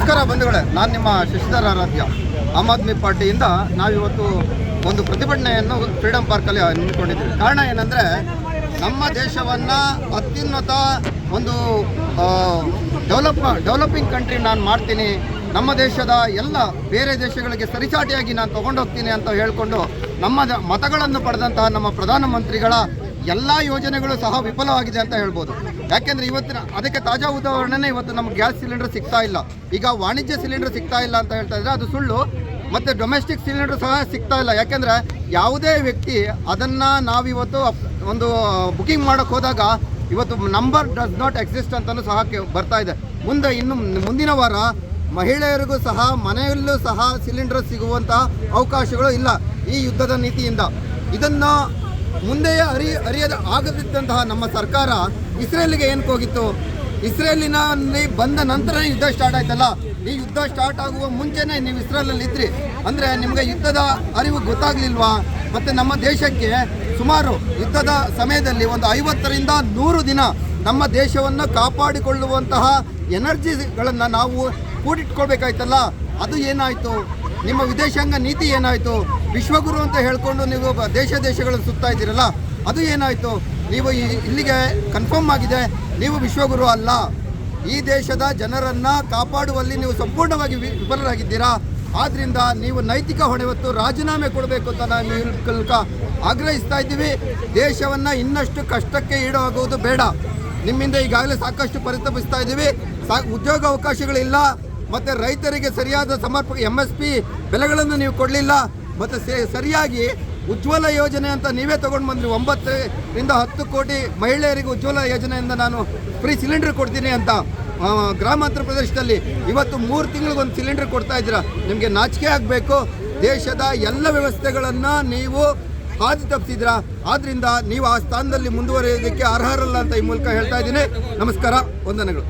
ನಮಸ್ಕಾರ ಬಂಧುಗಳೇ, ನಾನು ನಿಮ್ಮ ಶಶಿಧರ್ ಆರಾಧ್ಯ. ಆಮ್ ಆದ್ಮಿ ಪಾರ್ಟಿಯಿಂದ ನಾವಿವತ್ತು ಒಂದು ಪ್ರತಿಭಟನೆಯನ್ನು ಫ್ರೀಡಮ್ ಪಾರ್ಕಲ್ಲಿ ಹಮ್ಮಿಕೊಂಡಿದ್ದೀವಿ. ಕಾರಣ ಏನಂದರೆ, ನಮ್ಮ ದೇಶವನ್ನು ಅತ್ಯುನ್ನತ ಒಂದು ಡೆವಲಪಿಂಗ್ ಕಂಟ್ರಿ ನಾನು ಮಾಡ್ತೀನಿ, ನಮ್ಮ ದೇಶದ ಎಲ್ಲ ಬೇರೆ ದೇಶಗಳಿಗೆ ಸರಿಸಾಟಿಯಾಗಿ ನಾನು ತೊಗೊಂಡೋಗ್ತೀನಿ ಅಂತ ಹೇಳಿಕೊಂಡು ನಮ್ಮ ಮತಗಳನ್ನು ಪಡೆದಂತಹ ನಮ್ಮ ಪ್ರಧಾನಮಂತ್ರಿಗಳ ಎಲ್ಲ ಯೋಜನೆಗಳು ಸಹ ವಿಫಲವಾಗಿದೆ ಅಂತ ಹೇಳ್ಬೋದು. ಯಾಕೆಂದರೆ ಇವತ್ತಿನ ಅದಕ್ಕೆ ತಾಜಾ ಉದಾಹರಣೆನೇ ಇವತ್ತು ನಮಗೆ ಗ್ಯಾಸ್ ಸಿಲಿಂಡರ್ ಸಿಗ್ತಾ ಇಲ್ಲ. ಈಗ ವಾಣಿಜ್ಯ ಸಿಲಿಂಡರ್ ಸಿಗ್ತಾ ಇಲ್ಲ ಅಂತ ಹೇಳ್ತಾ ಇದ್ದಾರೆ, ಅದು ಸುಳ್ಳು. ಮತ್ತು ಡೊಮೆಸ್ಟಿಕ್ ಸಿಲಿಂಡರ್ ಸಹ ಸಿಗ್ತಾ ಇಲ್ಲ. ಯಾಕೆಂದರೆ ಯಾವುದೇ ವ್ಯಕ್ತಿ ಅದನ್ನು ನಾವಿವತ್ತು ಒಂದು ಬುಕಿಂಗ್ ಮಾಡೋಕ್ಕೆ ಹೋದಾಗ ಇವತ್ತು ನಂಬರ್ ಡಸ್ ನಾಟ್ ಎಕ್ಸಿಸ್ಟ್ ಅಂತಲೂ ಸಹ ಬರ್ತಾ ಇದೆ. ಮುಂದಿನ ವಾರ ಮಹಿಳೆಯರಿಗೂ ಸಹ ಮನೆಯಲ್ಲೂ ಸಹ ಸಿಲಿಂಡರ್ ಸಿಗುವಂಥ ಅವಕಾಶಗಳು ಇಲ್ಲ ಈ ಯುದ್ಧದ ನೀತಿಯಿಂದ. ಇದನ್ನು ಮುಂದೆಯೇ ಅರಿಯದ ಆಗದಿದ್ದಂತಹ ನಮ್ಮ ಸರ್ಕಾರ ಇಸ್ರೇಲಿಗೆ ಏನಕ್ಕೆ ಹೋಗಿತ್ತು? ಇಸ್ರೇಲಿನಲ್ಲಿ ಬಂದ ನಂತರ ಯುದ್ಧ ಸ್ಟಾರ್ಟ್ ಆಯ್ತಲ್ಲ. ಈ ಯುದ್ಧ ಸ್ಟಾರ್ಟ್ ಆಗುವ ಮುಂಚೆನೇ ನೀವು ಇಸ್ರೇಲಲ್ಲಿ ಇದ್ರಿ ಅಂದರೆ ನಿಮಗೆ ಯುದ್ಧದ ಅರಿವು ಗೊತ್ತಾಗಲಿಲ್ವಾ? ಮತ್ತು ನಮ್ಮ ದೇಶಕ್ಕೆ ಸುಮಾರು ಯುದ್ಧದ ಸಮಯದಲ್ಲಿ ಒಂದು 50ರಿಂದ 100 ದಿನ ನಮ್ಮ ದೇಶವನ್ನು ಕಾಪಾಡಿಕೊಳ್ಳುವಂತಹ ಎನರ್ಜಿಗಳನ್ನು ನಾವು ಕೂಡಿಟ್ಕೊಳ್ಬೇಕಾಯ್ತಲ್ಲ. ಅದು ಏನಾಯಿತು? ನಿಮ್ಮ ವಿದೇಶಾಂಗ ನೀತಿ ಏನಾಯಿತು? ವಿಶ್ವಗುರು ಅಂತ ಹೇಳಿಕೊಂಡು ನೀವು ದೇಶಗಳನ್ನು ಸುತ್ತಾ ಇದ್ದೀರಲ್ಲ, ಅದು ಏನಾಯಿತು? ನೀವು ಇಲ್ಲಿಗೆ ಕನ್ಫರ್ಮ್ ಆಗಿದೆ, ನೀವು ವಿಶ್ವಗುರು ಅಲ್ಲ. ಈ ದೇಶದ ಜನರನ್ನು ಕಾಪಾಡುವಲ್ಲಿ ನೀವು ಸಂಪೂರ್ಣವಾಗಿ ವಿಫಲರಾಗಿದ್ದೀರಾ. ಆದ್ದರಿಂದ ನೀವು ನೈತಿಕ ಹೊಣೆ ಹೊತ್ತು ರಾಜೀನಾಮೆ ಕೊಡಬೇಕು ಅಂತ ನಾವು ಈ ಮೂಲಕ ಆಗ್ರಹಿಸ್ತಾ ಇದ್ದೀವಿ. ದೇಶವನ್ನು ಇನ್ನಷ್ಟು ಕಷ್ಟಕ್ಕೆ ಈಡಾಗುವುದು ಬೇಡ. ನಿಮ್ಮಿಂದ ಈಗಾಗಲೇ ಸಾಕಷ್ಟು ಪರಿತಪಿಸ್ತಾ ಇದ್ದೀವಿ. ಉದ್ಯೋಗ ಅವಕಾಶಗಳಿಲ್ಲ, ಮತ್ತು ರೈತರಿಗೆ ಸರಿಯಾದ ಸಮರ್ಪಕ MSP ಬೆಲೆಗಳನ್ನು ನೀವು ಕೊಡಲಿಲ್ಲ, ಮತ್ತು ಸರಿಯಾಗಿ ಉಜ್ವಲ ಯೋಜನೆ ಅಂತ ನೀವೇ ತೊಗೊಂಡು ಬಂದ್ರಿ. 9ರಿಂದ 10 ಕೋಟಿ ಮಹಿಳೆಯರಿಗೆ ಉಜ್ವಲ ಯೋಜನೆಯಿಂದ ನಾನು ಫ್ರೀ ಸಿಲಿಂಡರ್ ಕೊಡ್ತೀನಿ ಅಂತ ಗ್ರಾಮಾಂತರ ಪ್ರದೇಶದಲ್ಲಿ ಇವತ್ತು 3 ತಿಂಗಳಿಗೊಂದು ಸಿಲಿಂಡರ್ ಕೊಡ್ತಾ ಇದ್ದೀರಾ. ನಿಮಗೆ ನಾಚಿಕೆ ಆಗಬೇಕು. ದೇಶದ ಎಲ್ಲ ವ್ಯವಸ್ಥೆಗಳನ್ನು ನೀವು ಹಾದಿ ತಪ್ಪಿಸಿದ್ರಾ. ಆದ್ದರಿಂದ ನೀವು ಆ ಸ್ಥಾನದಲ್ಲಿ ಮುಂದುವರಿಯೋದಕ್ಕೆ ಅರ್ಹರಲ್ಲ ಅಂತ ಈ ಮೂಲಕ ಹೇಳ್ತಾ ಇದ್ದೀನಿ. ನಮಸ್ಕಾರ, ವಂದನೆಗಳು.